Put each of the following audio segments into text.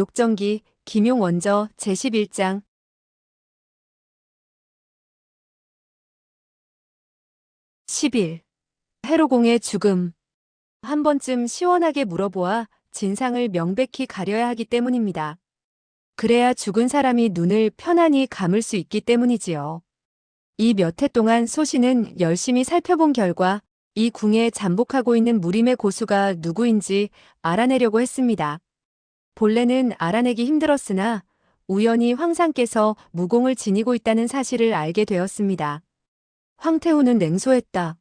녹정기, 김용원저 제11장 10일 해로공의 죽음. 한 번쯤 시원하게 물어보아 진상을 명백히 가려야 하기 때문입니다. 그래야 죽은 사람이 눈을 편안히 감을 수 있기 때문이지요. 이 몇 해 동안 소신은 열심히 살펴본 결과 이 궁에 잠복하고 있는 무림의 고수가 누구인지 알아내려고 했습니다. 본래는 알아내기 힘들었으나 우연히 황상께서 무공을 지니고 있다는 사실을 알게 되었습니다. 황태우는 냉소했다.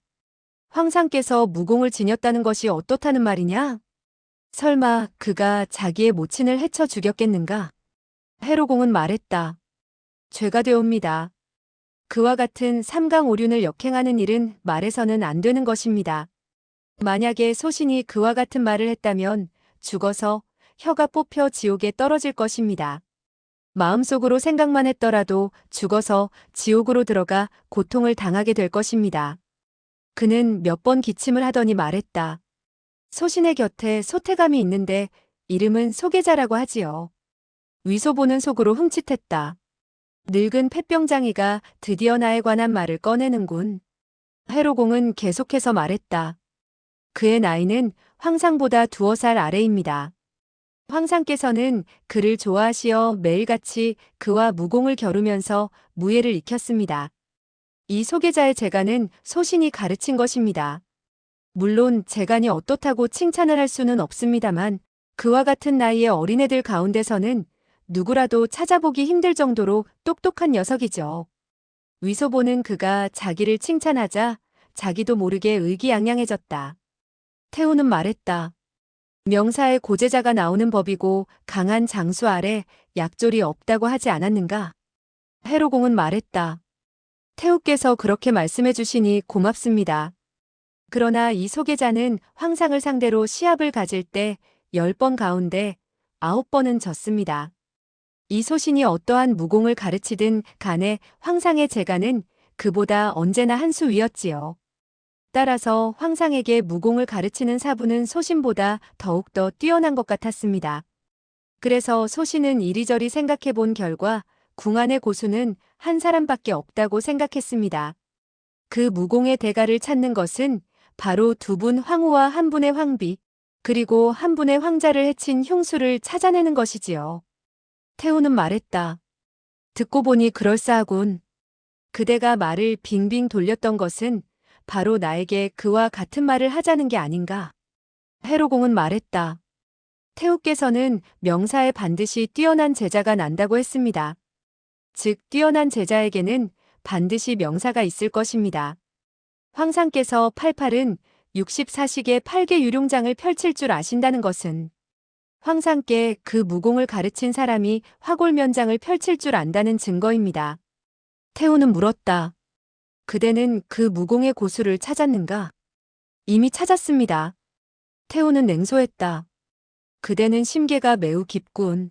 황상께서 무공을 지녔다는 것이 어떻다는 말이냐? 설마 그가 자기의 모친을 해쳐 죽였겠는가? 해로공은 말했다. 죄가 되옵니다. 그와 같은 삼강오륜을 역행하는 일은 말해서는 안 되는 것입니다. 만약에 소신이 그와 같은 말을 했다면 죽어서 혀가 뽑혀 지옥에 떨어질 것입니다. 마음속으로 생각만 했더라도 죽어서 지옥으로 들어가 고통을 당하게 될 것입니다. 그는 몇 번 기침을 하더니 말했다. 소신의 곁에 소태감이 있는데 이름은 소계자라고 하지요. 위소보는 속으로 흠칫했다. 늙은 폐병장이가 드디어 나에 관한 말을 꺼내는군. 해로공은 계속해서 말했다. 그의 나이는 황상보다 2살 아래입니다. 황상께서는 그를 좋아하시어 매일같이 그와 무공을 겨루면서 무예를 익혔습니다. 이 소계자의 재간은 소신이 가르친 것입니다. 물론 재간이 어떻다고 칭찬을 할 수는 없습니다만 그와 같은 나이의 어린애들 가운데서는 누구라도 찾아보기 힘들 정도로 똑똑한 녀석이죠. 위소보는 그가 자기를 칭찬하자 자기도 모르게 의기양양해졌다. 태우는 말했다. 명사에 고제자가 나오는 법이고 강한 장수 아래 약졸이 없다고 하지 않았는가? 해로공은 말했다. 태우께서 그렇게 말씀해 주시니 고맙습니다. 그러나 이 소계자는 황상을 상대로 시합을 가질 때 10번 가운데 9번은 졌습니다. 이 소신이 어떠한 무공을 가르치든 간에 황상의 재간은 그보다 언제나 한 수 위였지요. 따라서 황상에게 무공을 가르치는 사부는 소신보다 더욱더 뛰어난 것 같았습니다. 그래서 소신은 이리저리 생각해 본 결과 궁 안의 고수는 한 사람밖에 없다고 생각했습니다. 그 무공의 대가를 찾는 것은 바로 2분 황후와 1분의 황비, 그리고 1분의 황자를 해친 흉수를 찾아내는 것이지요. 태우는 말했다. 듣고 보니 그럴싸하군. 그대가 말을 빙빙 돌렸던 것은 바로 나에게 그와 같은 말을 하자는 게 아닌가. 해로공은 말했다. 태우께서는 명사에 반드시 뛰어난 제자가 난다고 했습니다. 즉 뛰어난 제자에게는 반드시 명사가 있을 것입니다. 황상께서 88은 64식의 8개 유룡장을 펼칠 줄 아신다는 것은 황상께 그 무공을 가르친 사람이 화골면장을 펼칠 줄 안다는 증거입니다. 태우는 물었다. 그대는 그 무공의 고수를 찾았는가? 이미 찾았습니다. 태우는 냉소했다. 그대는 심계가 매우 깊군.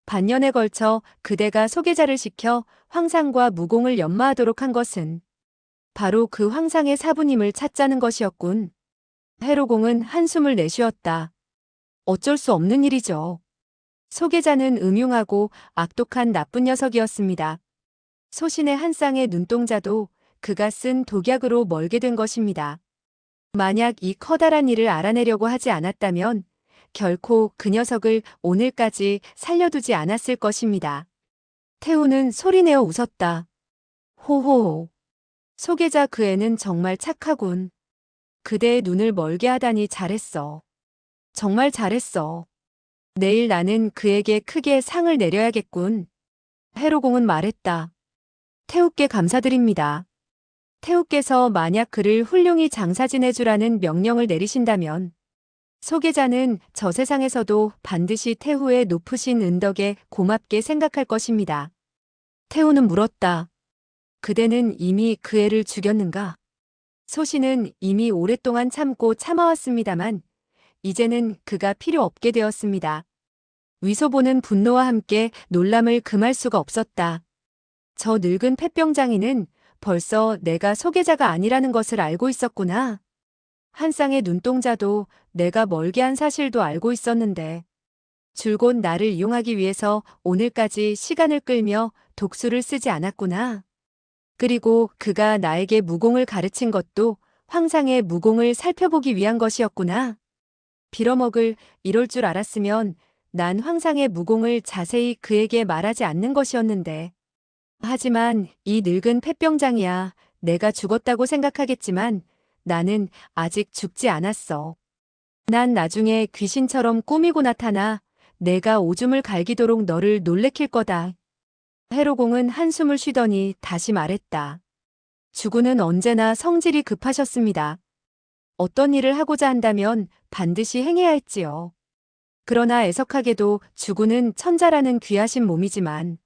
반년에 걸쳐 그대가 소계자를 시켜 황상과 무공을 연마하도록 한 것은 바로 그 황상의 사부님을 찾자는 것이었군. 해로공은 한숨을 내쉬었다. 어쩔 수 없는 일이죠. 소계자는 음흉하고 악독한 나쁜 녀석이었습니다. 소신의 한 쌍의 눈동자도 그가 쓴 독약으로 멀게 된 것입니다. 만약 이 커다란 일을 알아내려고 하지 않았다면 결코 그 녀석을 오늘까지 살려두지 않았을 것입니다. 태우는 소리내어 웃었다. 호호호. 소계자 그 애는 정말 착하군. 그대의 눈을 멀게 하다니 잘했어. 정말 잘했어. 내일 나는 그에게 크게 상을 내려야겠군. 해로공은 말했다. 태우께 감사드립니다. 태우께서 만약 그를 훌륭히 장사 지내주라는 명령을 내리신다면 소계자는 저 세상에서도 반드시 태후의 높으신 은덕에 고맙게 생각할 것입니다. 태우는 물었다. 그대는 이미 그 애를 죽였는가? 소신은 이미 오랫동안 참고 참아왔습니다만 이제는 그가 필요 없게 되었습니다. 위소보는 분노와 함께 놀람을 금할 수가 없었다. 저 늙은 폐병장이는 벌써 내가 소계자가 아니라는 것을 알고 있었구나. 한 쌍의 눈동자도 내가 멀게 한 사실도 알고 있었는데 줄곧 나를 이용하기 위해서 오늘까지 시간을 끌며 독수를 쓰지 않았구나. 그리고 그가 나에게 무공을 가르친 것도 황상의 무공을 살펴보기 위한 것이었구나. 빌어먹을 이럴 줄 알았으면 난 황상의 무공을 자세히 그에게 말하지 않는 것이었는데. 하지만 이 늙은 폐병장이야 내가 죽었다고 생각하겠지만 나는 아직 죽지 않았어. 난 나중에 귀신처럼 꾸미고 나타나 내가 오줌을 갈기도록 너를 놀래킬 거다. 해로공은 한숨을 쉬더니 다시 말했다. 주군은 언제나 성질이 급하셨습니다. 어떤 일을 하고자 한다면 반드시 행해야 했지요. 그러나 애석하게도 주군은 천자라는 귀하신 몸이지만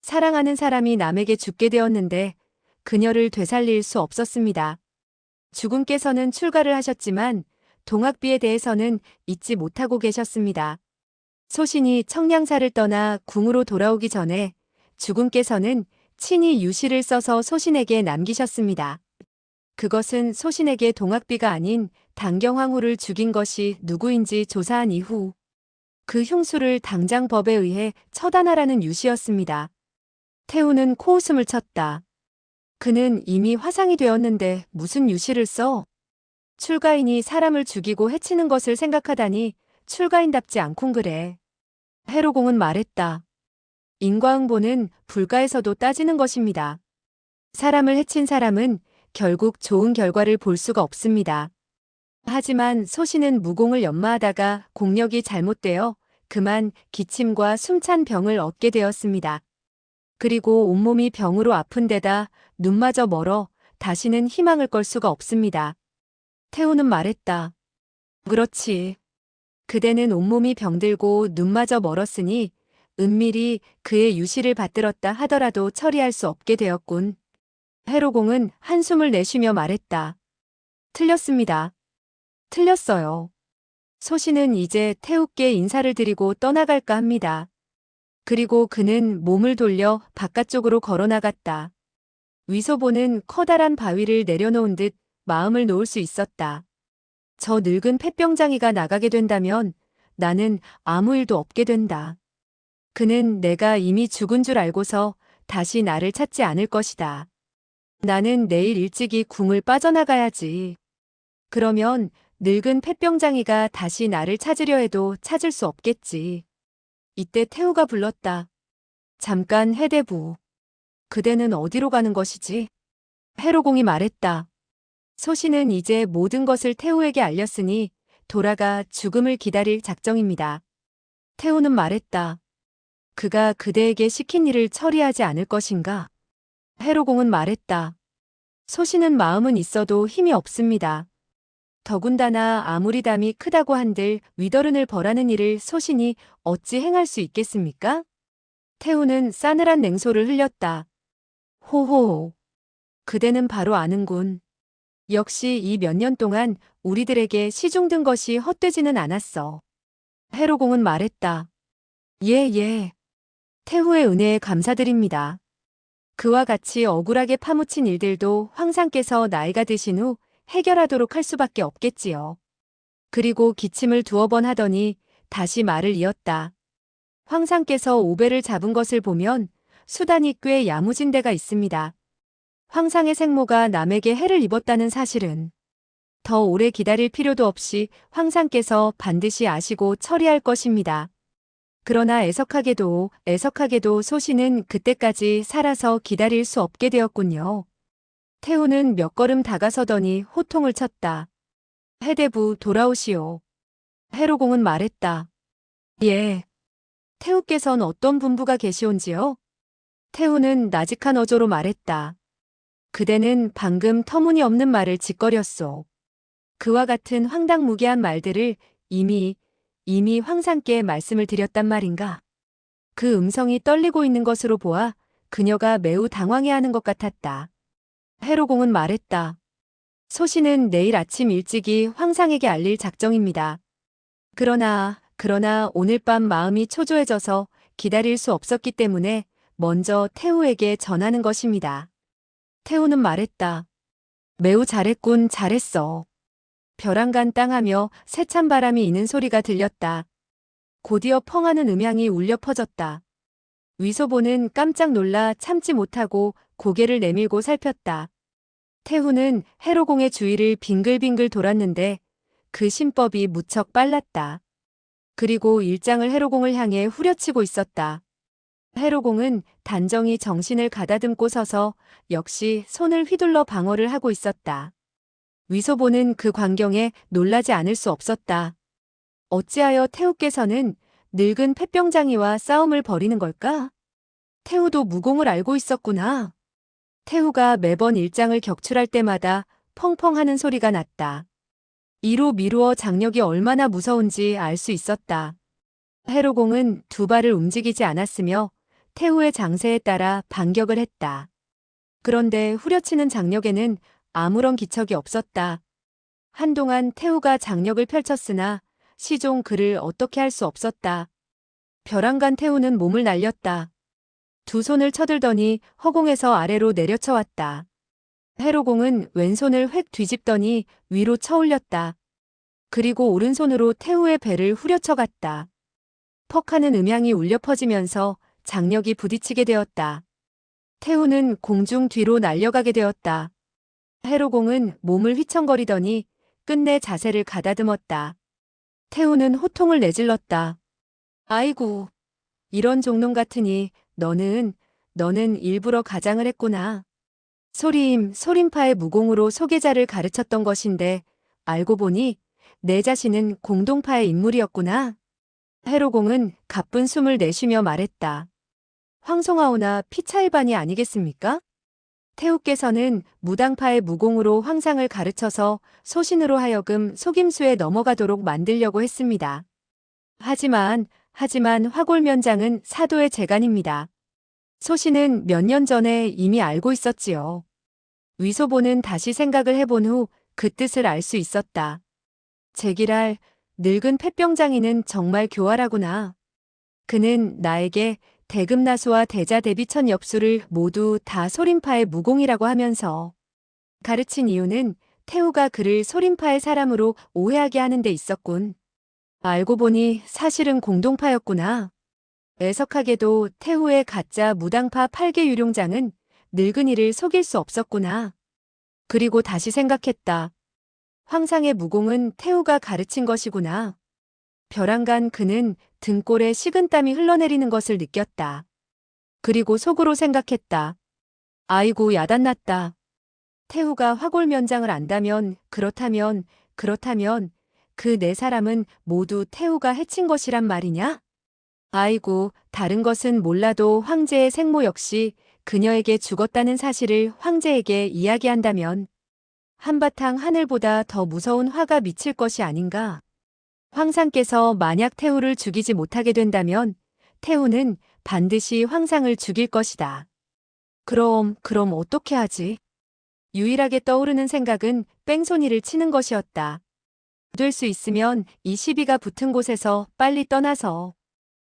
사랑하는 사람이 남에게 죽게 되었는데 그녀를 되살릴 수 없었습니다. 주군께서는 출가를 하셨지만 동학비에 대해서는 잊지 못하고 계셨습니다. 소신이 청량사를 떠나 궁으로 돌아오기 전에 주군께서는 친히 유시를 써서 소신에게 남기셨습니다. 그것은 소신에게 동학비가 아닌 당경황후를 죽인 것이 누구인지 조사한 이후 그 흉수를 당장 법에 의해 처단하라는 유시였습니다. 태우는 코웃음을 쳤다. 그는 이미 화상이 되었는데 무슨 유시를 써? 출가인이 사람을 죽이고 해치는 것을 생각하다니 출가인답지 않군 그래. 해로공은 말했다. 인과응보는 불가에서도 따지는 것입니다. 사람을 해친 사람은 결국 좋은 결과를 볼 수가 없습니다. 하지만 소신은 무공을 연마하다가 공력이 잘못되어 그만 기침과 숨찬 병을 얻게 되었습니다. 그리고 온몸이 병으로 아픈 데다 눈마저 멀어 다시는 희망을 걸 수가 없습니다. 태우는 말했다. 그렇지. 그대는 온몸이 병들고 눈마저 멀었으니 은밀히 그의 유시를 받들었다 하더라도 처리할 수 없게 되었군. 해로공은 한숨을 내쉬며 말했다. 틀렸습니다. 틀렸어요. 소신은 이제 태우께 인사를 드리고 떠나갈까 합니다. 그리고 그는 몸을 돌려 바깥쪽으로 걸어나갔다. 위소보는 커다란 바위를 내려놓은 듯 마음을 놓을 수 있었다. 저 늙은 폐병장이가 나가게 된다면 나는 아무 일도 없게 된다. 그는 내가 이미 죽은 줄 알고서 다시 나를 찾지 않을 것이다. 나는 내일 일찍이 궁을 빠져나가야지. 그러면 늙은 폐병장이가 다시 나를 찾으려 해도 찾을 수 없겠지. 이때 태우가 불렀다. 잠깐 해대부. 그대는 어디로 가는 것이지? 해로공이 말했다. 소신은 이제 모든 것을 태우에게 알렸으니 돌아가 죽음을 기다릴 작정입니다. 태우는 말했다. 그가 그대에게 시킨 일을 처리하지 않을 것인가? 해로공은 말했다. 소신은 마음은 있어도 힘이 없습니다. 더군다나 아무리 담이 크다고 한들 위더른을 벌하는 일을 소신이 어찌 행할 수 있겠습니까? 태우는 싸늘한 냉소를 흘렸다. 호호. 그대는 바로 아는군. 역시 이 몇 년 동안 우리들에게 시중든 것이 헛되지는 않았어. 해로공은 말했다. 예. 태후의 은혜에 감사드립니다. 그와 같이 억울하게 파묻힌 일들도 황상께서 나이가 드신 후 해결하도록 할 수밖에 없겠지요. 그리고 기침을 두어 번 하더니 다시 말을 이었다. 황상께서 오배를 잡은 것을 보면 수단이 꽤 야무진 데가 있습니다. 황상의 생모가 남에게 해를 입었다는 사실은 더 오래 기다릴 필요도 없이 황상께서 반드시 아시고 처리할 것입니다. 그러나 애석하게도 소신은 그때까지 살아서 기다릴 수 없게 되었군요. 태우는 몇 걸음 다가서더니 호통을 쳤다. 해대부 돌아오시오. 해로공은 말했다. 예. 태우께선 어떤 분부가 계시온지요? 태우는 나직한 어조로 말했다. 그대는 방금 터무니없는 말을 짓거렸소. 그와 같은 황당무계한 말들을 이미 황상께 말씀을 드렸단 말인가. 그 음성이 떨리고 있는 것으로 보아 그녀가 매우 당황해하는 것 같았다. 해로공은 말했다. 소신은 내일 아침 일찍이 황상에게 알릴 작정입니다. 그러나 오늘 밤 마음이 초조해져서 기다릴 수 없었기 때문에 먼저 태우에게 전하는 것입니다. 태우는 말했다. 매우 잘했군, 잘했어. 벼랑간 땅하며 세찬 바람이 이는 소리가 들렸다. 곧이어 펑하는 음향이 울려 퍼졌다. 위소보는 깜짝 놀라 참지 못하고 고개를 내밀고 살폈다. 태후는 해로공의 주위를 빙글빙글 돌았는데 그 신법이 무척 빨랐다. 그리고 일장을 해로공을 향해 후려치고 있었다. 해로공은 단정히 정신을 가다듬고 서서 역시 손을 휘둘러 방어를 하고 있었다. 위소보는 그 광경에 놀라지 않을 수 없었다. 어찌하여 태후께서는 늙은 폐병장이와 싸움을 벌이는 걸까? 태후도 무공을 알고 있었구나. 태후가 매번 일장을 격출할 때마다 펑펑 하는 소리가 났다. 이로 미루어 장력이 얼마나 무서운지 알 수 있었다. 해로공은 두 발을 움직이지 않았으며 태후의 장세에 따라 반격을 했다. 그런데 후려치는 장력에는 아무런 기척이 없었다. 한동안 태후가 장력을 펼쳤으나 시종 그를 어떻게 할 수 없었다. 벼랑간 태후는 몸을 날렸다. 두 손을 쳐들더니 허공에서 아래로 내려쳐왔다. 해로공은 왼손을 획 뒤집더니 위로 쳐올렸다. 그리고 오른손으로 태후의 배를 후려쳐갔다. 퍽하는 음향이 울려 퍼지면서 장력이 부딪히게 되었다. 태후는 공중 뒤로 날려가게 되었다. 해로공은 몸을 휘청거리더니 끝내 자세를 가다듬었다. 태후는 호통을 내질렀다. 아이고, 이런 종놈 같으니 너는 일부러 가장을 했구나. 소림파의 무공으로 소계자를 가르쳤던 것인데 알고 보니 내 자신은 공동파의 인물이었구나. 해로공은 가쁜 숨을 내쉬며 말했다. 황송하오나 피차일반이 아니겠습니까? 태후께서는 무당파의 무공으로 황상을 가르쳐서 소신으로 하여금 속임수에 넘어가도록 만들려고 했습니다. 하지만 화골면장은 사도의 재간입니다. 소신은 몇 년 전에 이미 알고 있었지요. 위소보는 다시 생각을 해본 후 그 뜻을 알 수 있었다. 제기랄, 늙은 폐병장이는 정말 교활하구나. 그는 나에게 대금나수와 대자대비천 엽수를 모두 다 소림파의 무공이라고 하면서 가르친 이유는 태후가 그를 소림파의 사람으로 오해하게 하는 데 있었군. 알고 보니 사실은 공동파였구나. 애석하게도 태후의 가짜 무당파 8개 유룡장은 늙은이를 속일 수 없었구나. 그리고 다시 생각했다. 황상의 무공은 태후가 가르친 것이구나. 벼랑간 그는 등골에 식은땀이 흘러내리는 것을 느꼈다. 그리고 속으로 생각했다. 아이고 야단났다. 태후가 화골면장을 안다면 그렇다면 그 네 사람은 모두 태후가 해친 것이란 말이냐? 아이고 다른 것은 몰라도 황제의 생모 역시 그녀에게 죽었다는 사실을 황제에게 이야기한다면 한바탕 하늘보다 더 무서운 화가 미칠 것이 아닌가? 황상께서 만약 태후를 죽이지 못하게 된다면 태후는 반드시 황상을 죽일 것이다. 그럼 어떻게 하지? 유일하게 떠오르는 생각은 뺑소니를 치는 것이었다. 될 수 있으면 이 시비가 붙은 곳에서 빨리 떠나서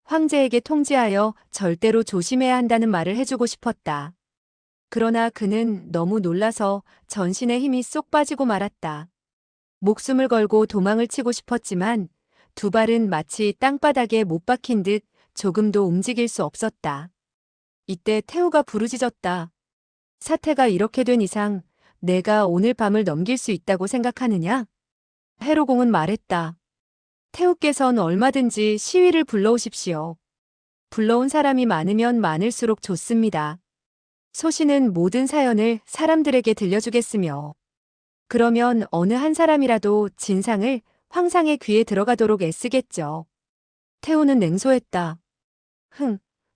황제에게 통지하여 절대로 조심해야 한다는 말을 해주고 싶었다. 그러나 그는 너무 놀라서 전신의 힘이 쏙 빠지고 말았다. 목숨을 걸고 도망을 치고 싶었지만 두 발은 마치 땅바닥에 못 박힌 듯 조금도 움직일 수 없었다. 이때 태후가 부르짖었다. 사태가 이렇게 된 이상 내가 오늘 밤을 넘길 수 있다고 생각하느냐? 해로공은 말했다. 태후께선 얼마든지 시위를 불러오십시오. 불러온 사람이 많으면 많을수록 좋습니다. 소신은 모든 사연을 사람들에게 들려주겠으며 그러면 어느 한 사람이라도 진상을 황상의 귀에 들어가도록 애쓰겠죠. 태후는 냉소했다.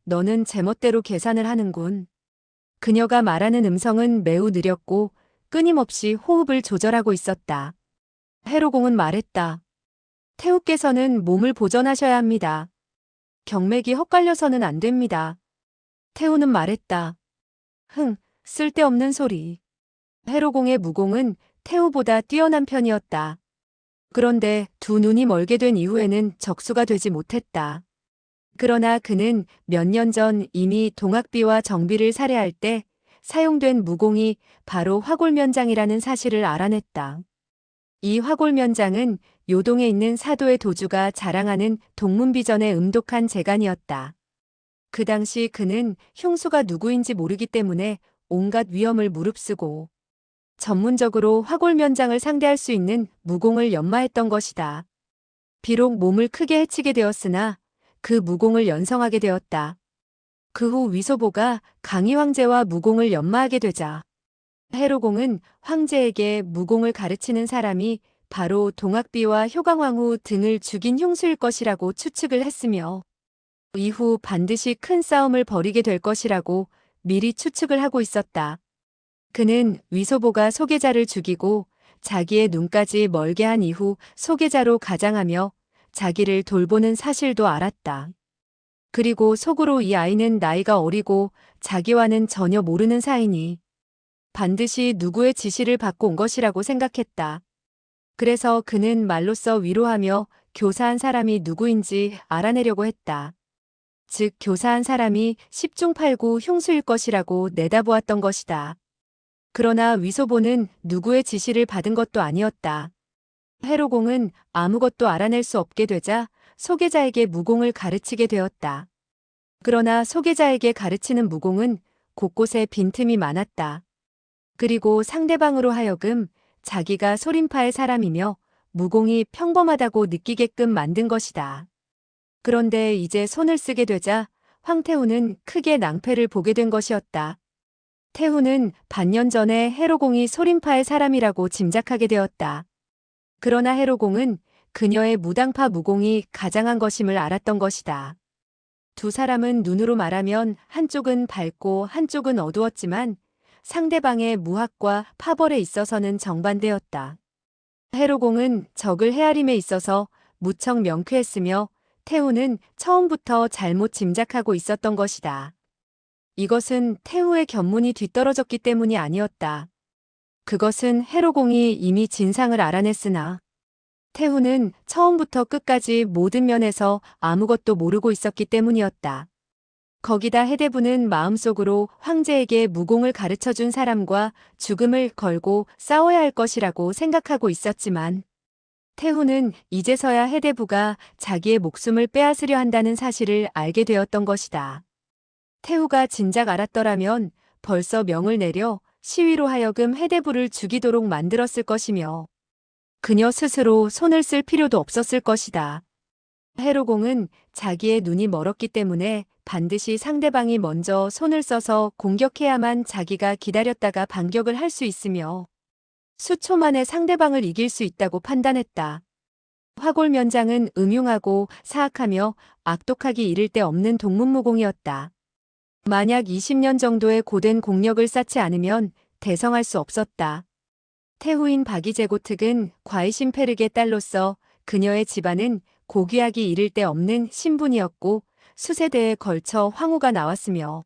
너는 제멋대로 계산을 하는군. 그녀가 말하는 음성은 매우 느렸고 끊임없이 호흡을 조절하고 있었다. 해로공은 말했다. 태후께서는 몸을 보전하셔야 합니다. 경맥이 헛갈려서는 안 됩니다. 태후는 말했다. 쓸데없는 소리. 해로공의 무공은 태후보다 뛰어난 편이었다. 그런데 두 눈이 멀게 된 이후에는 적수가 되지 못했다. 그러나 그는 몇 년 전 이미 동학비와 정비를 살해할 때 사용된 무공이 바로 화골면장이라는 사실을 알아냈다. 이 화골면장은 요동에 있는 사도의 도주가 자랑하는 동문비전의 음독한 재간이었다. 그 당시 그는 흉수가 누구인지 모르기 때문에 온갖 위험을 무릅쓰고 전문적으로 화골면장을 상대할 수 있는 무공을 연마했던 것이다. 비록 몸을 크게 해치게 되었으나 그 무공을 연성하게 되었다. 그 후 위소보가 강희 황제와 무공을 연마하게 되자 해로공은 황제에게 무공을 가르치는 사람이 바로 동학비와 효강황후 등을 죽인 흉수일 것이라고 추측을 했으며 이후 반드시 큰 싸움을 벌이게 될 것이라고 미리 추측을 하고 있었다. 그는 위소보가 소계자를 죽이고 자기의 눈까지 멀게 한 이후 소계자로 가장하며 자기를 돌보는 사실도 알았다. 그리고 속으로 이 아이는 나이가 어리고 자기와는 전혀 모르는 사이니 반드시 누구의 지시를 받고 온 것이라고 생각했다. 그래서 그는 말로써 위로하며 교사한 사람이 누구인지 알아내려고 했다. 즉 교사한 사람이 10중 8구 흉수일 것이라고 내다보았던 것이다. 그러나 위소보는 누구의 지시를 받은 것도 아니었다. 해로공은 아무것도 알아낼 수 없게 되자 소계자에게 무공을 가르치게 되었다. 그러나 소계자에게 가르치는 무공은 곳곳에 빈틈이 많았다. 그리고 상대방으로 하여금 자기가 소림파의 사람이며 무공이 평범하다고 느끼게끔 만든 것이다. 그런데 이제 손을 쓰게 되자 황태후는 크게 낭패를 보게 된 것이었다. 태후는 반년 전에 해로공이 소림파의 사람이라고 짐작하게 되었다. 그러나 해로공은 그녀의 무당파 무공이 가장한 것임을 알았던 것이다. 두 사람은 눈으로 말하면 한쪽은 밝고 한쪽은 어두웠지만 상대방의 무학과 파벌에 있어서는 정반대였다. 해로공은 적을 헤아림에 있어서 무척 명쾌했으며 태후는 처음부터 잘못 짐작하고 있었던 것이다. 이것은 태후의 견문이 뒤떨어졌기 때문이 아니었다. 그것은 해로공이 이미 진상을 알아냈으나 태후는 처음부터 끝까지 모든 면에서 아무것도 모르고 있었기 때문이었다. 거기다 해대부는 마음속으로 황제에게 무공을 가르쳐준 사람과 죽음을 걸고 싸워야 할 것이라고 생각하고 있었지만 태후는 이제서야 해대부가 자기의 목숨을 빼앗으려 한다는 사실을 알게 되었던 것이다. 태후가 진작 알았더라면 벌써 명을 내려 시위로 하여금 해대부를 죽이도록 만들었을 것이며 그녀 스스로 손을 쓸 필요도 없었을 것이다. 해로공은 자기의 눈이 멀었기 때문에 반드시 상대방이 먼저 손을 써서 공격해야만 자기가 기다렸다가 반격을 할 수 있으며 수초 만에 상대방을 이길 수 있다고 판단했다. 화골면장은 음흉하고 사악하며 악독하기 이를 데 없는 동문무공이었다. 만약 20년 정도의 고된 공력을 쌓지 않으면 대성할 수 없었다. 태후인 바기제고특은 과이신페르의 딸로서 그녀의 집안은 고귀하기 이를 데 없는 신분이었고 수세대에 걸쳐 황후가 나왔으며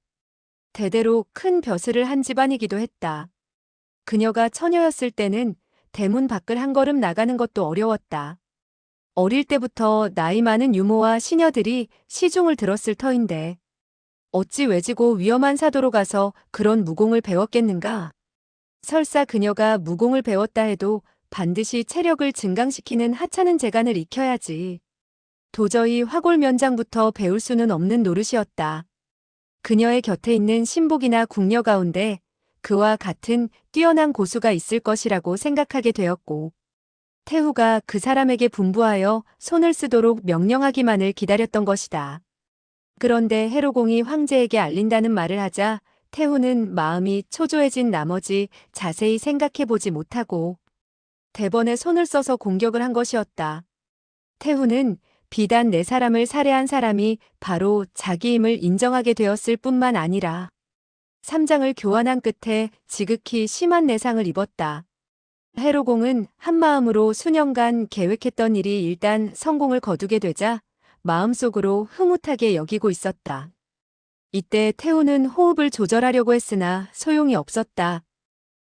대대로 큰 벼슬을 한 집안이기도 했다. 그녀가 처녀였을 때는 대문 밖을 한 걸음 나가는 것도 어려웠다. 어릴 때부터 나이 많은 유모와 시녀들이 시중을 들었을 터인데 어찌 외지고 위험한 사도로 가서 그런 무공을 배웠겠는가? 설사 그녀가 무공을 배웠다 해도 반드시 체력을 증강시키는 하찮은 재간을 익혀야지. 도저히 화골면장부터 배울 수는 없는 노릇이었다. 그녀의 곁에 있는 신복이나 궁녀 가운데 그와 같은 뛰어난 고수가 있을 것이라고 생각하게 되었고 태후가 그 사람에게 분부하여 손을 쓰도록 명령하기만을 기다렸던 것이다. 그런데 해로공이 황제에게 알린다는 말을 하자 태후는 마음이 초조해진 나머지 자세히 생각해보지 못하고 대번에 손을 써서 공격을 한 것이었다. 태후는 비단 네 사람을 살해한 사람이 바로 자기임을 인정하게 되었을 뿐만 아니라 삼장을 교환한 끝에 지극히 심한 내상을 입었다. 해로공은 한마음으로 수년간 계획했던 일이 일단 성공을 거두게 되자 마음속으로 흐뭇하게 여기고 있었다. 이때 태후는 호흡을 조절하려고 했으나 소용이 없었다.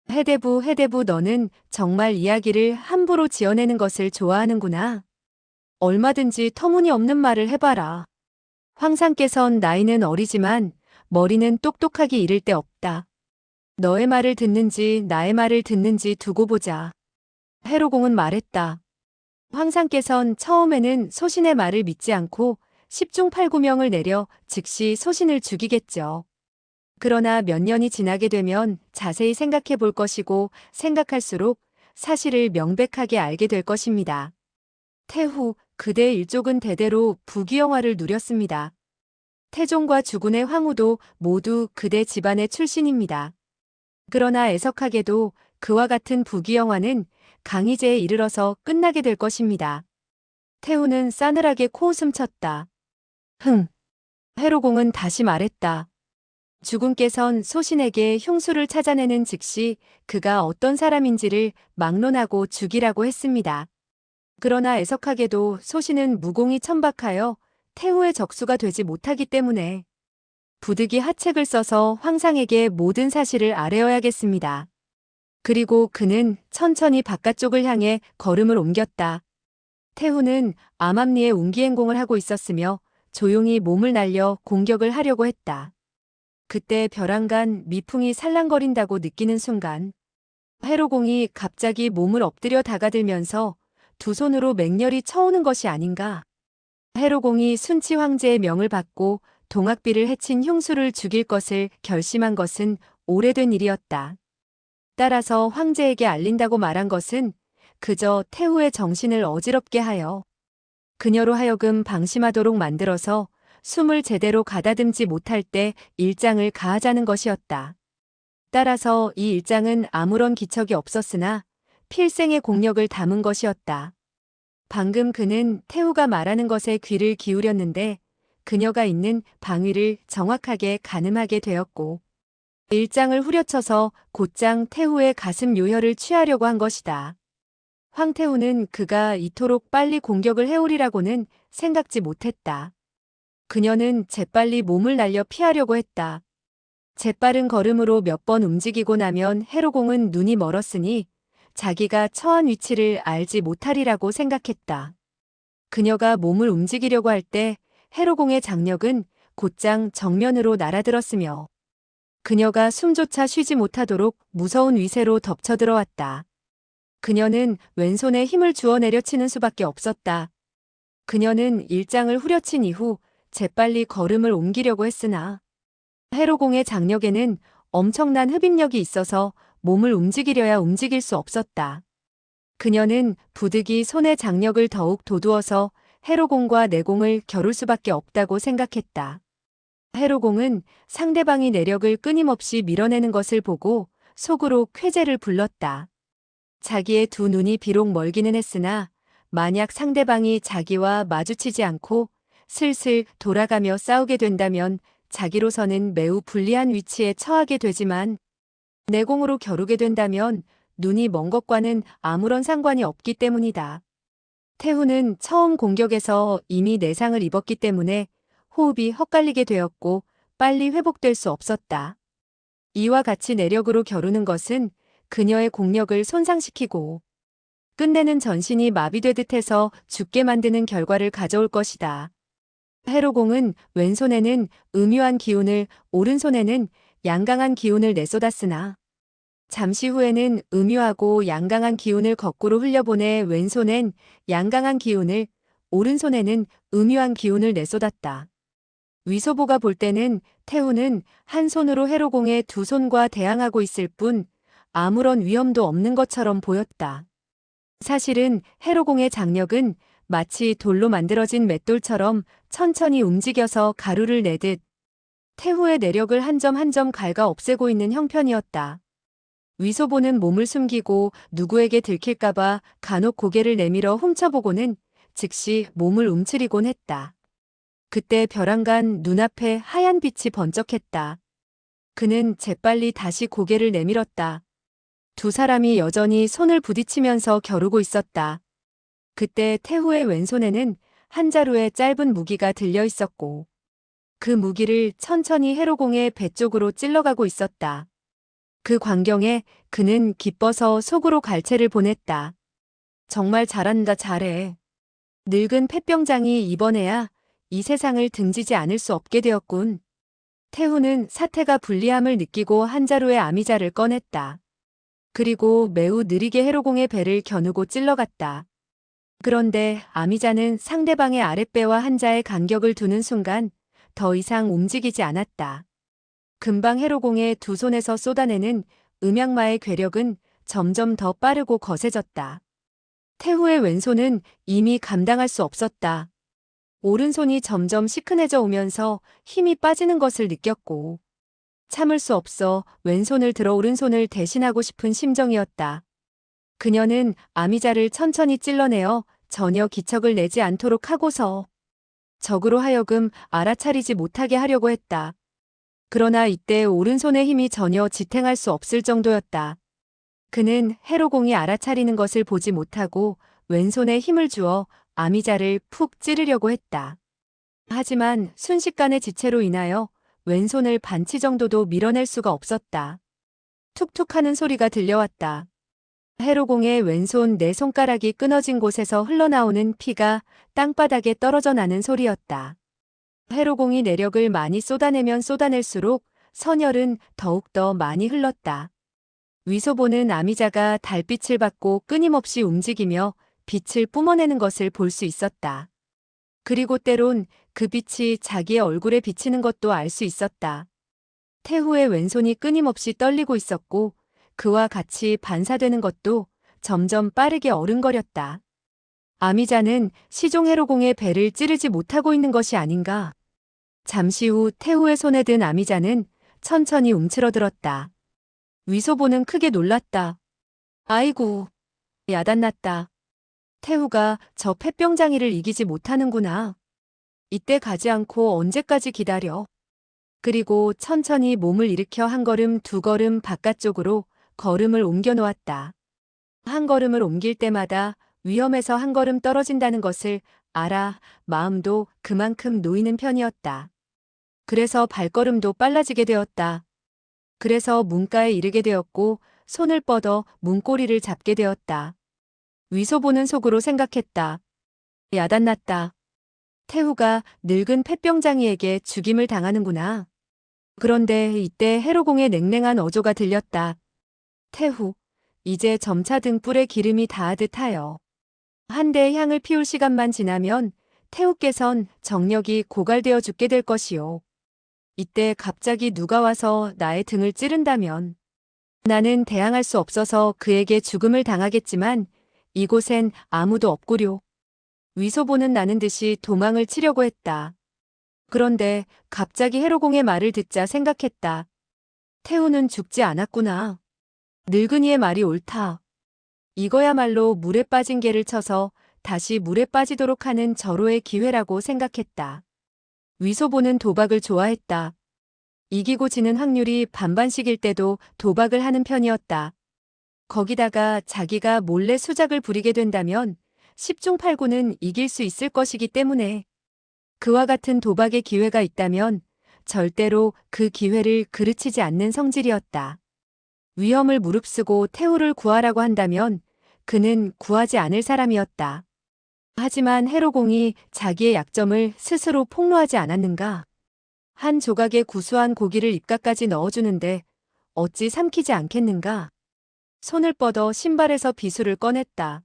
해대부 너는 정말 이야기를 함부로 지어내는 것을 좋아하는구나. 얼마든지 터무니없는 말을 해봐라. 황상께선 나이는 어리지만 머리는 똑똑하기 이를 데 없다. 너의 말을 듣는지 나의 말을 듣는지 두고 보자. 해로공은 말했다. 황상께선 처음에는 소신의 말을 믿지 않고 10중 8구명을 내려 즉시 소신을 죽이겠죠. 그러나 몇 년이 지나게 되면 자세히 생각해 볼 것이고 생각할수록 사실을 명백하게 알게 될 것입니다. 태후, 그대의 일족은 대대로 부귀영화를 누렸습니다. 태종과 주군의 황후도 모두 그대 집안의 출신입니다. 그러나 애석하게도 그와 같은 부귀영화는 강희제에 이르러서 끝나게 될 것입니다. 태후는 싸늘하게 코웃음 쳤다. 흥. 해로공은 다시 말했다. 주군께선 소신에게 흉수를 찾아내는 즉시 그가 어떤 사람인지를 막론하고 죽이라고 했습니다. 그러나 애석하게도 소신은 무공이 천박하여 태후의 적수가 되지 못하기 때문에 부득이 하책을 써서 황상에게 모든 사실을 아뢰어야겠습니다. 그리고 그는 천천히 바깥쪽을 향해 걸음을 옮겼다. 태후는 암암리에 운기행공을 하고 있었으며 조용히 몸을 날려 공격을 하려고 했다. 그때 벼랑간 미풍이 살랑거린다고 느끼는 순간 해로공이 갑자기 몸을 엎드려 다가들면서 두 손으로 맹렬히 쳐오는 것이 아닌가. 해로공이 순치 황제의 명을 받고 동학비를 해친 흉수를 죽일 것을 결심한 것은 오래된 일이었다. 따라서 황제에게 알린다고 말한 것은 그저 태후의 정신을 어지럽게 하여 그녀로 하여금 방심하도록 만들어서 숨을 제대로 가다듬지 못할 때 일장을 가하자는 것이었다. 따라서 이 일장은 아무런 기척이 없었으나 필생의 공력을 담은 것이었다. 방금 그는 태후가 말하는 것에 귀를 기울였는데 그녀가 있는 방위를 정확하게 가늠하게 되었고 일장을 후려쳐서 곧장 태후의 가슴 요혈을 취하려고 한 것이다. 황태후는 그가 이토록 빨리 공격을 해오리라고는 생각지 못했다. 그녀는 재빨리 몸을 날려 피하려고 했다. 재빠른 걸음으로 몇 번 움직이고 나면 해로공은 눈이 멀었으니 자기가 처한 위치를 알지 못하리라고 생각했다. 그녀가 몸을 움직이려고 할 때 해로공의 장력은 곧장 정면으로 날아들었으며 그녀가 숨조차 쉬지 못하도록 무서운 위세로 덮쳐들어왔다. 그녀는 왼손에 힘을 주어 내려치는 수밖에 없었다. 그녀는 일장을 후려친 이후 재빨리 걸음을 옮기려고 했으나 해로공의 장력에는 엄청난 흡입력이 있어서 몸을 움직이려야 움직일 수 없었다. 그녀는 부득이 손의 장력을 더욱 돋우어서 해로공과 내공을 겨룰 수밖에 없다고 생각했다. 해로공은 상대방이 내력을 끊임없이 밀어내는 것을 보고 속으로 쾌재를 불렀다. 자기의 두 눈이 비록 멀기는 했으나 만약 상대방이 자기와 마주치지 않고 슬슬 돌아가며 싸우게 된다면 자기로서는 매우 불리한 위치에 처하게 되지만 내공으로 겨루게 된다면 눈이 먼 것과는 아무런 상관이 없기 때문이다. 태후는 처음 공격에서 이미 내상을 입었기 때문에 호흡이 헛갈리게 되었고 빨리 회복될 수 없었다. 이와 같이 내력으로 겨루는 것은 그녀의 공력을 손상시키고 끝내는 전신이 마비되듯 해서 죽게 만드는 결과를 가져올 것이다. 해로공은 왼손에는 음유한 기운을, 오른손에는 양강한 기운을 내쏟았으나 잠시 후에는 음유하고 양강한 기운을 거꾸로 흘려보내 왼손엔 양강한 기운을, 오른손에는 음유한 기운을 내쏟았다. 위소보가 볼 때는 태후는 한 손으로 해로공의 두 손과 대항하고 있을 뿐 아무런 위험도 없는 것처럼 보였다. 사실은 해로공의 장력은 마치 돌로 만들어진 맷돌처럼 천천히 움직여서 가루를 내듯 태후의 내력을 한 점 한 점 갉아 없애고 있는 형편이었다. 위소보는 몸을 숨기고 누구에게 들킬까봐 간혹 고개를 내밀어 훔쳐보고는 즉시 몸을 움츠리곤 했다. 그때 벼랑간 눈앞에 하얀 빛이 번쩍했다. 그는 재빨리 다시 고개를 내밀었다. 두 사람이 여전히 손을 부딪히면서 겨루고 있었다. 그때 태후의 왼손에는 한 자루의 짧은 무기가 들려 있었고 그 무기를 천천히 해로공의 배 쪽으로 찔러가고 있었다. 그 광경에 그는 기뻐서 속으로 갈채를 보냈다. 정말 잘한다, 잘해. 늙은 폐병장이 이번에야 이 세상을 등지지 않을 수 없게 되었군. 태후는 사태가 불리함을 느끼고 한 자루의 아미자를 꺼냈다. 그리고 매우 느리게 해로공의 배를 겨누고 찔러갔다. 그런데 아미자는 상대방의 아랫배와 한자의 간격을 두는 순간 더 이상 움직이지 않았다. 금방 해로공의 두 손에서 쏟아내는 음양마의 괴력은 점점 더 빠르고 거세졌다. 태후의 왼손은 이미 감당할 수 없었다. 오른손이 점점 시큰해져 오면서 힘이 빠지는 것을 느꼈고 참을 수 없어 왼손을 들어 오른손을 대신하고 싶은 심정이었다. 그녀는 아미자를 천천히 찔러내어 전혀 기척을 내지 않도록 하고서 적으로 하여금 알아차리지 못하게 하려고 했다. 그러나 이때 오른손의 힘이 전혀 지탱할 수 없을 정도였다. 그는 해로공이 알아차리는 것을 보지 못하고 왼손에 힘을 주어 아미자를 푹 찌르려고 했다. 하지만 순식간의 지체로 인하여 왼손을 반치 정도도 밀어낼 수가 없었다. 툭툭 하는 소리가 들려왔다. 해로공의 왼손 네 손가락이 끊어진 곳에서 흘러나오는 피가 땅바닥에 떨어져 나는 소리였다. 해로공이 내력을 많이 쏟아내면 쏟아낼수록 선혈은 더욱더 많이 흘렀다. 위소 보는 아미자가 달빛을 받고 끊임없이 움직이며 빛을 뿜어내는 것을 볼 수 있었다. 그리고 때론 그 빛이 자기의 얼굴에 비치는 것도 알 수 있었다. 태후의 왼손이 끊임없이 떨리고 있었고 그와 같이 반사되는 것도 점점 빠르게 어른거렸다. 아미자는 시종 해로공의 배를 찌르지 못하고 있는 것이 아닌가. 잠시 후 태후의 손에 든 아미자는 천천히 움츠러들었다. 위소보는 크게 놀랐다. 아이고, 야단났다. 태후가 저 폐병장이를 이기지 못하는구나. 이때 가지 않고 언제까지 기다려. 그리고 천천히 몸을 일으켜 한 걸음 두 걸음 바깥쪽으로 걸음을 옮겨 놓았다. 한 걸음을 옮길 때마다 위험에서 한 걸음 떨어진다는 것을 알아 마음도 그만큼 놓이는 편이었다. 그래서 발걸음도 빨라지게 되었다. 그래서 문가에 이르게 되었고 손을 뻗어 문고리를 잡게 되었다. 위소보는 속으로 생각했다. 야단났다. 태후가 늙은 폐병장이에게 죽임을 당하는구나. 그런데 이때 해로공의 냉랭한 어조가 들렸다. 태후, 이제 점차 등불에 기름이 닿아듯 하여. 한 대의 향을 피울 시간만 지나면 태후께선 정력이 고갈되어 죽게 될 것이요. 이때 갑자기 누가 와서 나의 등을 찌른다면 나는 대항할 수 없어서 그에게 죽음을 당하겠지만 이곳엔 아무도 없구려. 위소보는 나는 듯이 도망을 치려고 했다. 그런데 갑자기 해로공의 말을 듣자 생각했다. 태후는 죽지 않았구나. 늙은이의 말이 옳다. 이거야말로 물에 빠진 개를 쳐서 다시 물에 빠지도록 하는 절호의 기회라고 생각했다. 위소보는 도박을 좋아했다. 이기고 지는 확률이 반반씩일 때도 도박을 하는 편이었다. 거기다가 자기가 몰래 수작을 부리게 된다면 10중 8구는 이길 수 있을 것이기 때문에 그와 같은 도박의 기회가 있다면 절대로 그 기회를 그르치지 않는 성질이었다. 위험을 무릅쓰고 태후를 구하라고 한다면 그는 구하지 않을 사람이었다. 하지만 해로공이 자기의 약점을 스스로 폭로하지 않았는가? 한 조각의 구수한 고기를 입가까지 넣어주는데 어찌 삼키지 않겠는가? 손을 뻗어 신발에서 비수를 꺼냈다.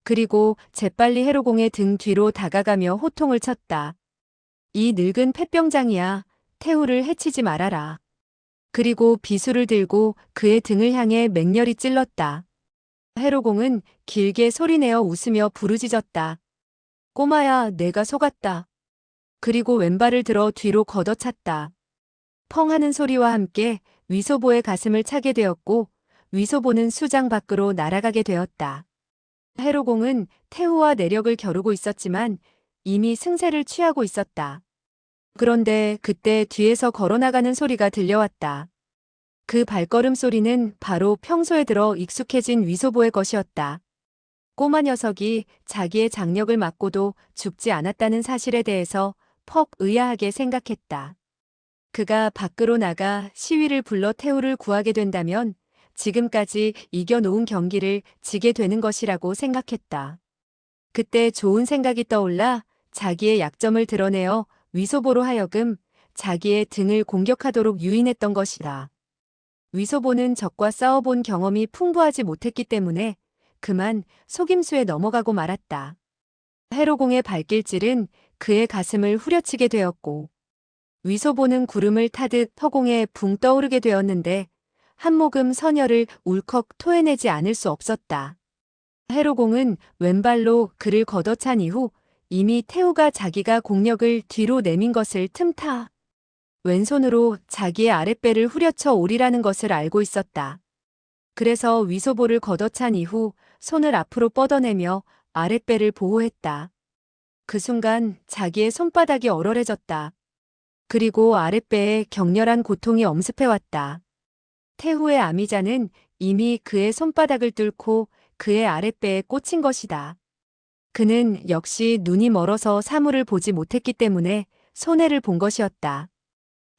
그리고 재빨리 해로공의 등 뒤로 다가가며 호통을 쳤다. 이 늙은 폐병장이야, 태후를 해치지 말아라. 그리고 비수를 들고 그의 등을 향해 맹렬히 찔렀다. 해로공은 길게 소리내어 웃으며 부르짖었다. 꼬마야, 내가 속았다. 그리고 왼발을 들어 뒤로 걷어찼다. 펑 하는 소리와 함께 위소보의 가슴을 차게 되었고 위소보는 수장 밖으로 날아가게 되었다. 해로공은 태후와 내력을 겨루고 있었지만 이미 승세를 취하고 있었다. 그런데 그때 뒤에서 걸어나가는 소리가 들려왔다. 그 발걸음 소리는 바로 평소에 들어 익숙해진 위소보의 것이었다. 꼬마 녀석이 자기의 장력을 맞고도 죽지 않았다는 사실에 대해서 퍽 의아하게 생각했다. 그가 밖으로 나가 시위를 불러 태후를 구하게 된다면 지금까지 이겨놓은 경기를 지게 되는 것이라고 생각했다. 그때 좋은 생각이 떠올라 자기의 약점을 드러내어 위소보로 하여금 자기의 등을 공격하도록 유인했던 것이다. 위소보는 적과 싸워본 경험이 풍부하지 못했기 때문에 그만 속임수에 넘어가고 말았다. 해로공의 발길질은 그의 가슴을 후려치게 되었고 위소보는 구름을 타듯 허공에 붕 떠오르게 되었는데 한 모금 선혈을 울컥 토해내지 않을 수 없었다. 해로공은 왼발로 그를 걷어찬 이후 이미 태우가 자기가 공력을 뒤로 내민 것을 틈타 왼손으로 자기의 아랫배를 후려쳐 오리라는 것을 알고 있었다. 그래서 위소보를 걷어찬 이후 손을 앞으로 뻗어내며 아랫배를 보호했다. 그 순간 자기의 손바닥이 얼얼해졌다. 그리고 아랫배에 격렬한 고통이 엄습해왔다. 태후의 아미자는 이미 그의 손바닥을 뚫고 그의 아랫배에 꽂힌 것이다. 그는 역시 눈이 멀어서 사물을 보지 못했기 때문에 손해를 본 것이었다.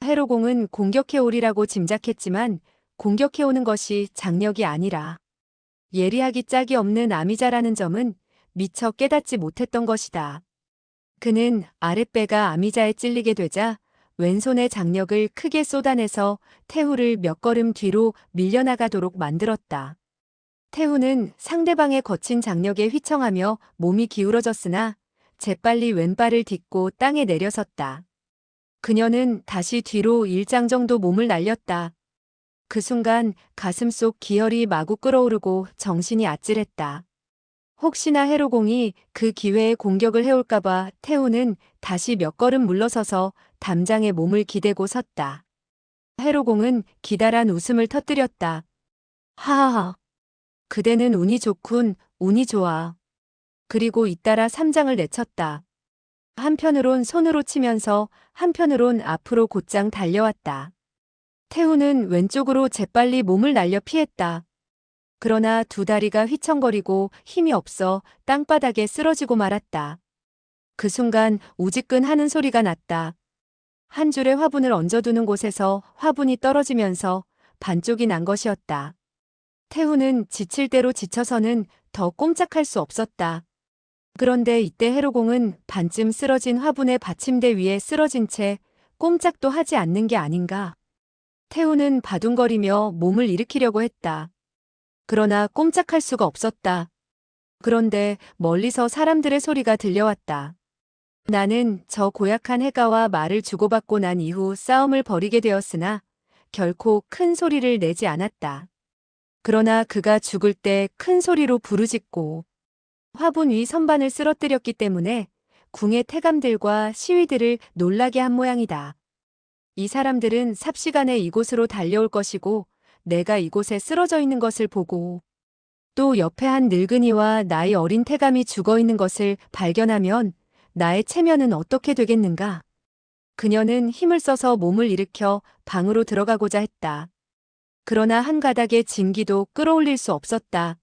해로공은 공격해오리라고 짐작했지만 공격해오는 것이 장력이 아니라 예리하기 짝이 없는 아미자라는 점은 미처 깨닫지 못했던 것이다. 그는 아랫배가 아미자에 찔리게 되자 왼손의 장력을 크게 쏟아내서 태후를 몇 걸음 뒤로 밀려나가도록 만들었다. 태후는 상대방의 거친 장력에 휘청하며 몸이 기울어졌으나 재빨리 왼발을 딛고 땅에 내려섰다. 그녀는 다시 뒤로 일장 정도 몸을 날렸다. 그 순간 가슴속 기혈이 마구 끓어오르고 정신이 아찔했다. 혹시나 해로공이 그 기회에 공격을 해올까봐 태우는 다시 몇 걸음 물러서서 담장에 몸을 기대고 섰다. 해로공은 기다란 웃음을 터뜨렸다. 하하하. 그대는 운이 좋군, 운이 좋아. 그리고 잇따라 삼장을 내쳤다. 한편으론 손으로 치면서 한편으론 앞으로 곧장 달려왔다. 태우는 왼쪽으로 재빨리 몸을 날려 피했다. 그러나 두 다리가 휘청거리고 힘이 없어 땅바닥에 쓰러지고 말았다. 그 순간 우지끈 하는 소리가 났다. 한 줄의 화분을 얹어두는 곳에서 화분이 떨어지면서 반쪽이 난 것이었다. 태우는 지칠 대로 지쳐서는 더 꼼짝할 수 없었다. 그런데 이때 해로공은 반쯤 쓰러진 화분의 받침대 위에 쓰러진 채 꼼짝도 하지 않는 게 아닌가. 태우는 바둥거리며 몸을 일으키려고 했다. 그러나 꼼짝할 수가 없었다. 그런데 멀리서 사람들의 소리가 들려왔다. 나는 저 고약한 해가와 말을 주고받고 난 이후 싸움을 벌이게 되었으나 결코 큰 소리를 내지 않았다. 그러나 그가 죽을 때 큰 소리로 부르짖고 화분 위 선반을 쓰러뜨렸기 때문에 궁의 태감들과 시위들을 놀라게 한 모양이다. 이 사람들은 삽시간에 이곳으로 달려올 것이고 내가 이곳에 쓰러져 있는 것을 보고 또 옆에 한 늙은이와 나이 어린 태감이 죽어 있는 것을 발견하면 나의 체면은 어떻게 되겠는가? 그녀는 힘을 써서 몸을 일으켜 방으로 들어가고자 했다. 그러나 한 가닥의 진기도 끌어올릴 수 없었다.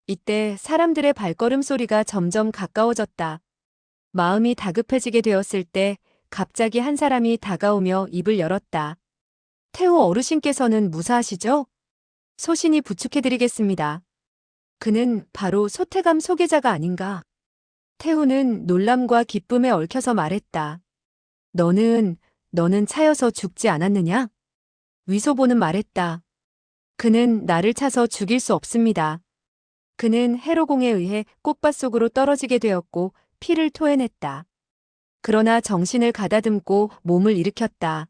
이때 사람들의 발걸음 소리가 점점 가까워졌다. 마음이 다급해지게 되었을 때 갑자기 한 사람이 다가오며 입을 열었다. 태호 어르신께서는 무사하시죠? 소신이 부축해드리겠습니다. 그는 바로 소태감 소계자가 아닌가. 태호는 놀람과 기쁨에 얽혀서 말했다. 너는 차여서 죽지 않았느냐? 위소보는 말했다. 그는 나를 차서 죽일 수 없습니다. 그는 해로공에 의해 꽃밭 속으로 떨어지게 되었고 피를 토해냈다. 그러나 정신을 가다듬고 몸을 일으켰다.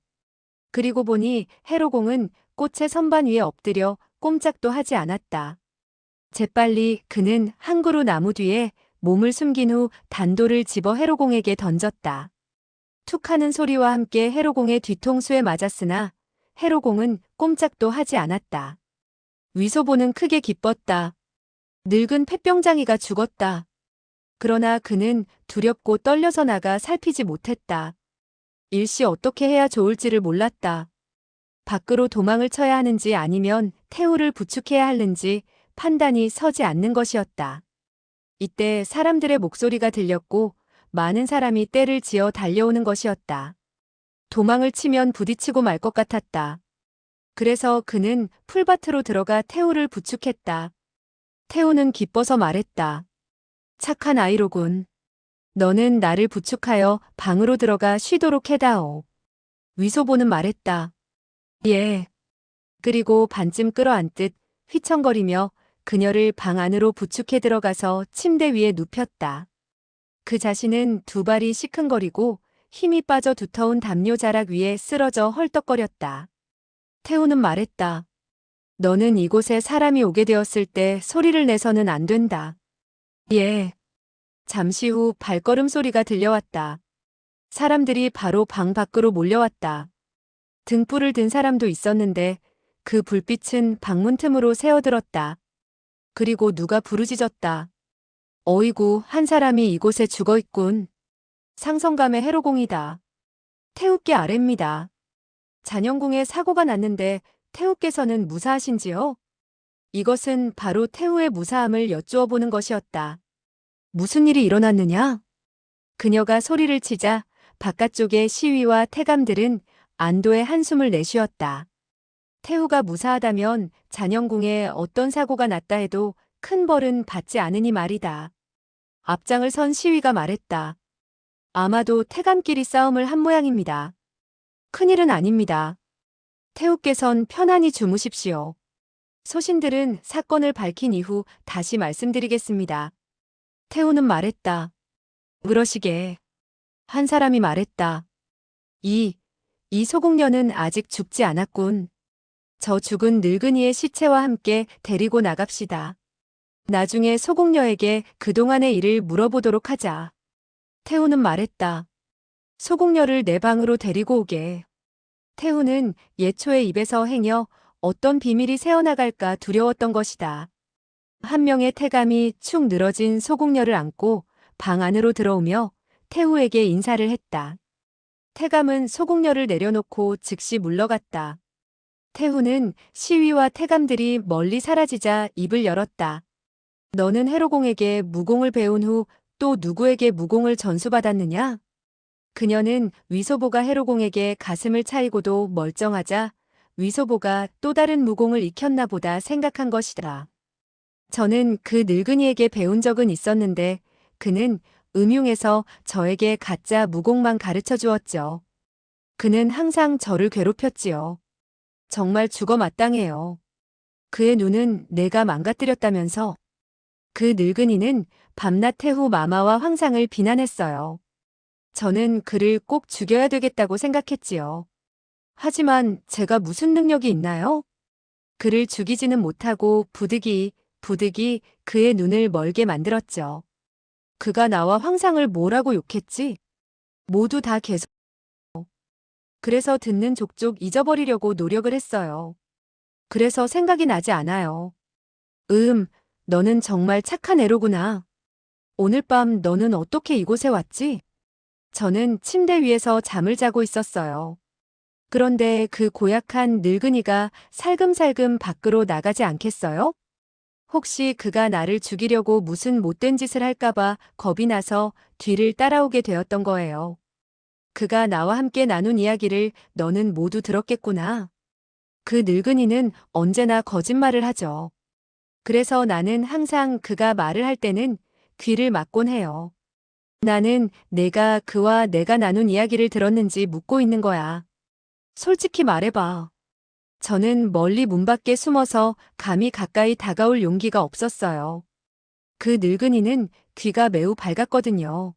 그리고 보니 해로공은 꽃의 선반 위에 엎드려 꼼짝도 하지 않았다. 재빨리 그는 한 그루 나무 뒤에 몸을 숨긴 후 단도를 집어 해로공에게 던졌다. 툭 하는 소리와 함께 해로공의 뒤통수에 맞았으나 해로공은 꼼짝도 하지 않았다. 위소보는 크게 기뻤다. 늙은 폐병장이가 죽었다. 그러나 그는 두렵고 떨려서 나가 살피지 못했다. 일시 어떻게 해야 좋을지를 몰랐다. 밖으로 도망을 쳐야 하는지 아니면 태우를 부축해야 하는지 판단이 서지 않는 것이었다. 이때 사람들의 목소리가 들렸고 많은 사람이 떼를 지어 달려오는 것이었다. 도망을 치면 부딪히고 말 것 같았다. 그래서 그는 풀밭으로 들어가 태우를 부축했다. 태우는 기뻐서 말했다. 착한 아이로군. 너는 나를 부축하여 방으로 들어가 쉬도록 해다오. 위소보는 말했다. 예. 그리고 반쯤 끌어안듯 휘청거리며 그녀를 방 안으로 부축해 들어가서 침대 위에 눕혔다. 그 자신은 두 발이 시큰거리고 힘이 빠져 두터운 담요 자락 위에 쓰러져 헐떡거렸다. 태우는 말했다. 너는 이곳에 사람이 오게 되었을 때 소리를 내서는 안 된다. 예. 잠시 후 발걸음 소리가 들려왔다. 사람들이 바로 방 밖으로 몰려왔다. 등불을 든 사람도 있었는데 그 불빛은 방문 틈으로 새어들었다. 그리고 누가 부르짖었다. 어이구, 한 사람이 이곳에 죽어 있군. 상성감의 해로공이다. 태우께 아래입니다. 잔영궁에 사고가 났는데 태우께서는 무사하신지요? 이것은 바로 태우의 무사함을 여쭈어 보는 것이었다. 무슨 일이 일어났느냐? 그녀가 소리를 치자 바깥쪽의 시위와 태감들은 안도의 한숨을 내쉬었다. 태우가 무사하다면 잔영궁에 어떤 사고가 났다 해도 큰 벌은 받지 않으니 말이다. 앞장을 선 시위가 말했다. 아마도 태감끼리 싸움을 한 모양입니다. 큰일은 아닙니다. 태우께선 편안히 주무십시오. 소신들은 사건을 밝힌 이후 다시 말씀드리겠습니다. 태우는 말했다. 그러시게. 한 사람이 말했다. 이 소공녀는 아직 죽지 않았군. 저 죽은 늙은이의 시체와 함께 데리고 나갑시다. 나중에 소공녀에게 그동안의 일을 물어보도록 하자. 태우는 말했다. 소공녀를 내 방으로 데리고 오게. 태우는 예초의 입에서 행여 어떤 비밀이 새어나갈까 두려웠던 것이다. 한 명의 태감이 축 늘어진 소공녀를 안고 방 안으로 들어오며 태우에게 인사를 했다. 태감은 소공녀를 내려놓고 즉시 물러갔다. 태우는 시위와 태감들이 멀리 사라지자 입을 열었다. 너는 해로공에게 무공을 배운 후 또 누구에게 무공을 전수받았느냐? 그녀는 위소보가 해로공에게 가슴을 차이고도 멀쩡하자 위소보가 또 다른 무공을 익혔나 보다 생각한 것이다. 저는 그 늙은이에게 배운 적은 있었는데 그는 음흉해서 저에게 가짜 무공만 가르쳐 주었죠. 그는 항상 저를 괴롭혔지요. 정말 죽어 마땅해요. 그의 눈은 내가 망가뜨렸다면서. 그 늙은이는 밤낮 태후 마마와 황상을 비난했어요. 저는 그를 꼭 죽여야 되겠다고 생각했지요. 하지만 제가 무슨 능력이 있나요? 그를 죽이지는 못하고 부득이 그의 눈을 멀게 만들었죠. 그가 나와 황상을 뭐라고 욕했지? 모두 다 계속. 그래서 듣는 족족 잊어버리려고 노력을 했어요. 그래서 생각이 나지 않아요. 너는 정말 착한 애로구나. 오늘 밤 너는 어떻게 이곳에 왔지? 저는 침대 위에서 잠을 자고 있었어요. 그런데 그 고약한 늙은이가 살금살금 밖으로 나가지 않겠어요? 혹시 그가 나를 죽이려고 무슨 못된 짓을 할까봐 겁이 나서 뒤를 따라오게 되었던 거예요. 그가 나와 함께 나눈 이야기를 너는 모두 들었겠구나. 그 늙은이는 언제나 거짓말을 하죠. 그래서 나는 항상 그가 말을 할 때는 귀를 막곤 해요. 나는 내가 그와 내가 나눈 이야기를 들었는지 묻고 있는 거야. 솔직히 말해봐. 저는 멀리 문 밖에 숨어서 감히 가까이 다가올 용기가 없었어요. 그 늙은이는 귀가 매우 밝았거든요.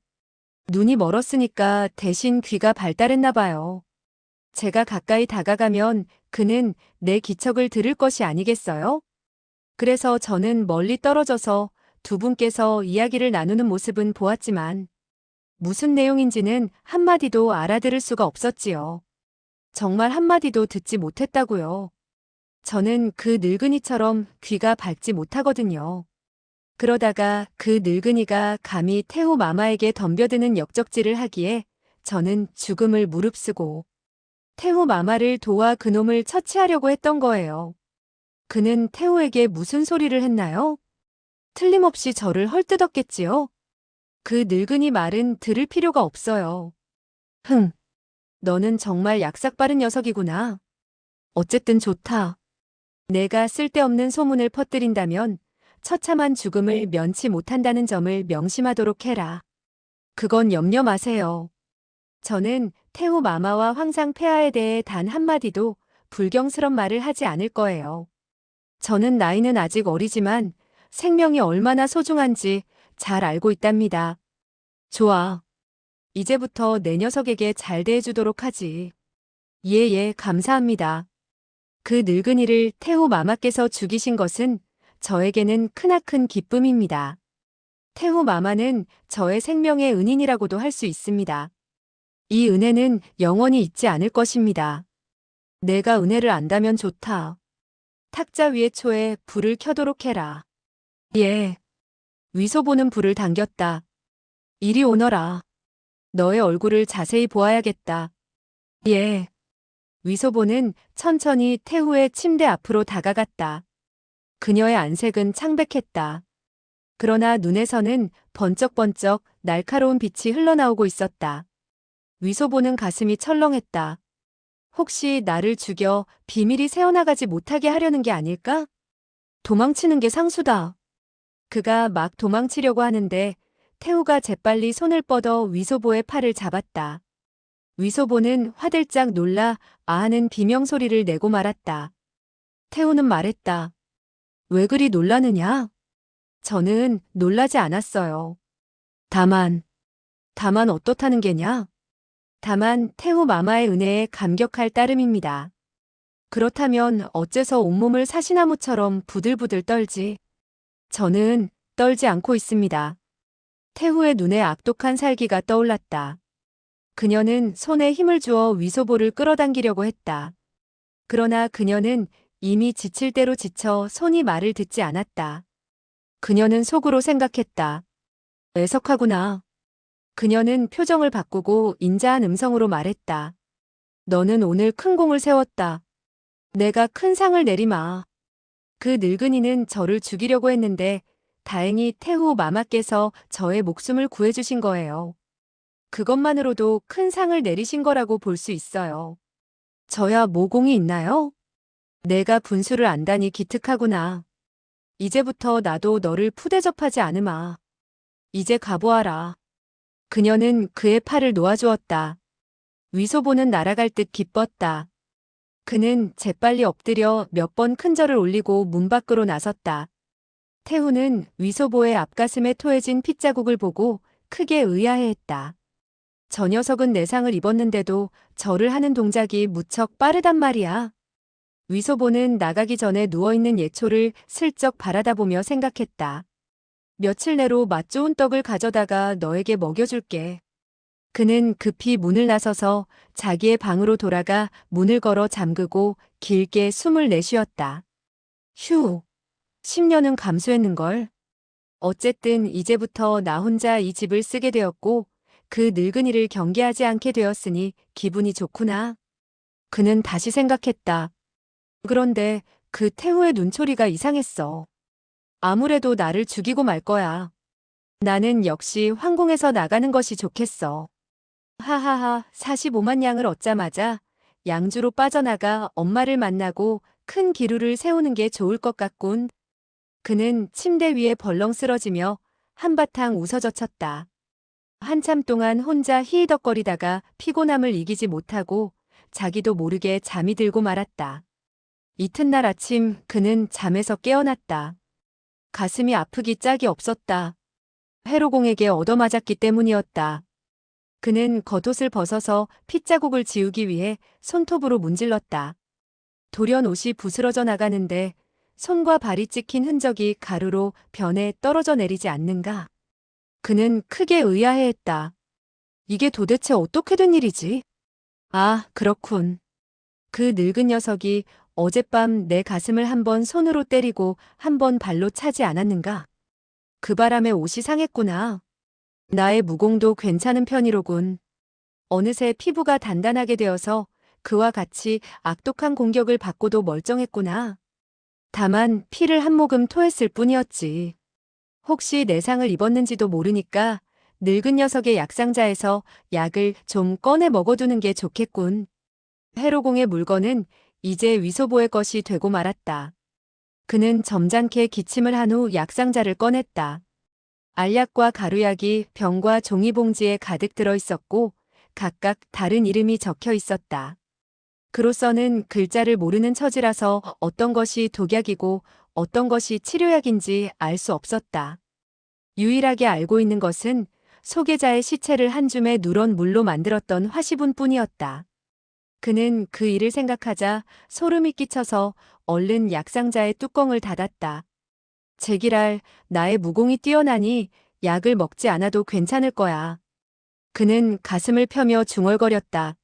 눈이 멀었으니까 대신 귀가 발달했나 봐요. 제가 가까이 다가가면 그는 내 기척을 들을 것이 아니겠어요? 그래서 저는 멀리 떨어져서 두 분께서 이야기를 나누는 모습은 보았지만 무슨 내용인지는 한마디도 알아들을 수가 없었지요. 정말 한마디도 듣지 못했다고요. 저는 그 늙은이처럼 귀가 밝지 못하거든요. 그러다가 그 늙은이가 감히 태우 마마에게 덤벼드는 역적질을 하기에 저는 죽음을 무릅쓰고 태우 마마를 도와 그놈을 처치하려고 했던 거예요. 그는 태우에게 무슨 소리를 했나요? 틀림없이 저를 헐뜯었겠지요? 그 늙은이 말은 들을 필요가 없어요. 너는 정말 약삭빠른 녀석이구나. 어쨌든 좋다. 내가 쓸데없는 소문을 퍼뜨린다면 처참한 죽음을 면치 못한다는 점을 명심하도록 해라. 그건 염려 마세요. 저는 태우 마마와 황상 폐하에 대해 단 한마디도 불경스런 말을 하지 않을 거예요. 저는 나이는 아직 어리지만 생명이 얼마나 소중한지 잘 알고 있답니다. 좋아. 이제부터 내 녀석에게 잘 대해주도록 하지. 예, 감사합니다. 그 늙은이를 태우 마마께서 죽이신 것은 저에게는 크나큰 기쁨입니다. 태우 마마는 저의 생명의 은인이라고도 할 수 있습니다. 이 은혜는 영원히 잊지 않을 것입니다. 내가 은혜를 안다면 좋다. 탁자 위의 초에 불을 켜도록 해라. 예. 위소보는 불을 당겼다. 이리 오너라. 너의 얼굴을 자세히 보아야겠다. 예. 위소보는 천천히 태후의 침대 앞으로 다가갔다. 그녀의 안색은 창백했다. 그러나 눈에서는 번쩍번쩍 날카로운 빛이 흘러나오고 있었다. 위소보는 가슴이 철렁했다. 혹시 나를 죽여 비밀이 새어나가지 못하게 하려는 게 아닐까? 도망치는 게 상수다. 그가 막 도망치려고 하는데 태우가 재빨리 손을 뻗어 위소보의 팔을 잡았다. 위소보는 화들짝 놀라 아하는 비명소리를 내고 말았다. 태우는 말했다. 왜 그리 놀라느냐? 저는 놀라지 않았어요. 다만 어떻다는 게냐? 다만 태우 마마의 은혜에 감격할 따름입니다. 그렇다면 어째서 온몸을 사시나무처럼 부들부들 떨지? 저는 떨지 않고 있습니다. 태후의 눈에 악독한 살기가 떠올랐다. 그녀는 손에 힘을 주어 위소보를 끌어당기려고 했다. 그러나 그녀는 이미 지칠 대로 지쳐 손이 말을 듣지 않았다. 그녀는 속으로 생각했다. 애석하구나. 그녀는 표정을 바꾸고 인자한 음성으로 말했다. 너는 오늘 큰 공을 세웠다. 내가 큰 상을 내리마. 그 늙은이는 저를 죽이려고 했는데 다행히 태후 마마께서 저의 목숨을 구해주신 거예요. 그것만으로도 큰 상을 내리신 거라고 볼 수 있어요. 저야 모공이 있나요? 내가 분수를 안다니 기특하구나. 이제부터 나도 너를 푸대접하지 않으마. 이제 가보아라. 그녀는 그의 팔을 놓아주었다. 위소보는 날아갈 듯 기뻤다. 그는 재빨리 엎드려 몇 번 큰 절을 올리고 문 밖으로 나섰다. 태후는 위소보의 앞가슴에 토해진 핏자국을 보고 크게 의아해했다. 저 녀석은 내상을 입었는데도 절을 하는 동작이 무척 빠르단 말이야. 위소보는 나가기 전에 누워있는 예초를 슬쩍 바라다보며 생각했다. 며칠 내로 맛 좋은 떡을 가져다가 너에게 먹여줄게. 그는 급히 문을 나서서 자기의 방으로 돌아가 문을 걸어 잠그고 길게 숨을 내쉬었다. 휴, 10년은 감수했는걸. 어쨌든 이제부터 나 혼자 이 집을 쓰게 되었고 그 늙은이를 경계하지 않게 되었으니 기분이 좋구나. 그는 다시 생각했다. 그런데 그 태후의 눈초리가 이상했어. 아무래도 나를 죽이고 말 거야. 나는 역시 황궁에서 나가는 것이 좋겠어. 하하하, 45만 양을 얻자마자 양주로 빠져나가 엄마를 만나고 큰 기루를 세우는 게 좋을 것 같군. 그는 침대 위에 벌렁 쓰러지며 한바탕 웃어젖혔다. 한참 동안 혼자 히히덕거리다가 피곤함을 이기지 못하고 자기도 모르게 잠이 들고 말았다. 이튿날 아침 그는 잠에서 깨어났다. 가슴이 아프기 짝이 없었다. 회로공에게 얻어맞았기 때문이었다. 그는 겉옷을 벗어서 핏자국을 지우기 위해 손톱으로 문질렀다. 돌연 옷이 부스러져 나가는데 손과 발이 찍힌 흔적이 가루로 변해 떨어져 내리지 않는가. 그는 크게 의아해했다. 이게 도대체 어떻게 된 일이지? 아, 그렇군. 그 늙은 녀석이 어젯밤 내 가슴을 한 번 손으로 때리고 한 번 발로 차지 않았는가? 그 바람에 옷이 상했구나. 나의 무공도 괜찮은 편이로군. 어느새 피부가 단단하게 되어서 그와 같이 악독한 공격을 받고도 멀쩡했구나. 다만 피를 한 모금 토했을 뿐이었지. 혹시 내상을 입었는지도 모르니까 늙은 녀석의 약상자에서 약을 좀 꺼내 먹어두는 게 좋겠군. 회로공의 물건은 이제 위소보의 것이 되고 말았다. 그는 점잖게 기침을 한 후 약상자를 꺼냈다. 알약과 가루약이 병과 종이봉지에 가득 들어 있었고 각각 다른 이름이 적혀 있었다. 그로서는 글자를 모르는 처지라서 어떤 것이 독약이고 어떤 것이 치료약인지 알 수 없었다. 유일하게 알고 있는 것은 소계자의 시체를 한 줌의 누런 물로 만들었던 화시분 뿐이었다. 그는 그 일을 생각하자 소름이 끼쳐서 얼른 약상자의 뚜껑을 닫았다. 제기랄, 나의 무공이 뛰어나니 약을 먹지 않아도 괜찮을 거야. 그는 가슴을 펴며 중얼거렸다.